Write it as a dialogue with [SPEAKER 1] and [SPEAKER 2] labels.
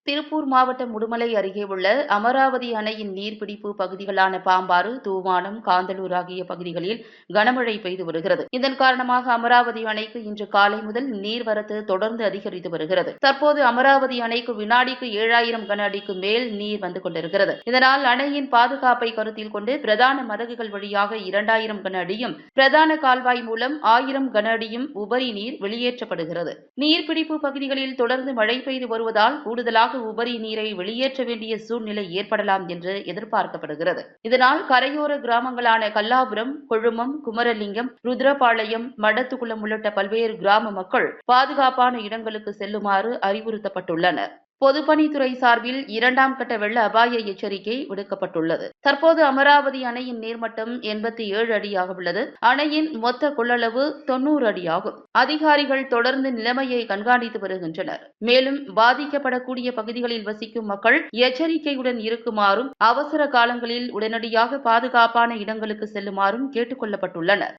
[SPEAKER 1] திருப்பூர் மாவட்டம் உடுமலை அருகே உள்ள அமராவதி அணையின் நீர்பிடிப்பு பகுதிகளான பாம்பாறு, தூவானம், காந்தலூர் ஆகிய பகுதிகளில் கனமழை பெய்து வருகிறது. இதன் காரணமாக அமராவதி அணைக்கு இன்று காலை முதல் நீர்வரத்து தொடர்ந்து அதிகரித்து வருகிறது. தற்போது அமராவதி அணைக்கு வினாடிக்கு 7000 கன அடிக்கு மேல் நீர் வந்து கொண்டிருக்கிறது. இதனால் அணையின் பாதுகாப்பை கருத்தில் கொண்டு பிரதான மதகுகள் வழியாக 2000 கன அடியும், பிரதான கால்வாய் மூலம் 1000 கன அடியும் உபரி நீர் வெளியேற்றப்படுகிறது. நீர்பிடிப்பு பகுதிகளில் தொடர்ந்து மழை பெய்து வருவதால் கூடுதலாக உபரி நீரை வெளியேற்ற வேண்டிய சூழ்நிலை ஏற்படலாம் என்று எதிர்பார்க்கப்படுகிறது. இதனால் கரையோர கிராமங்களான கல்லாபுரம், கொழுமம், குமரலிங்கம், ருத்ரபாளையம், மடத்துக்குளம் உள்ளிட்ட பல்வேறு கிராம மக்கள் பாதுகாப்பான இடங்களுக்கு செல்லுமாறு அறிவுறுத்தப்பட்டுள்ளனர். பொதுப்பணித்துறை சார்பில் 2ஆம் கட்ட வெள்ள அபாய எச்சரிக்கை விடுக்கப்பட்டுள்ளது. தற்போது அமராவதி அணையின் நீர்மட்டம் 87 அடியாக உள்ளது. அணையின் மொத்த கொள்ளளவு 90 அடியாகும். அதிகாரிகள் தொடர்ந்து நிலைமையை கண்காணித்து வருகின்றனர். மேலும் பாதிக்கப்படக்கூடிய பகுதிகளில் வசிக்கும் மக்கள் எச்சரிக்கையுடன் இருக்குமாறும், அவசர காலங்களில் உடனடியாக பாதுகாப்பான இடங்களுக்கு செல்லுமாறும் கேட்டுக் கொள்ளப்பட்டுள்ளனர்.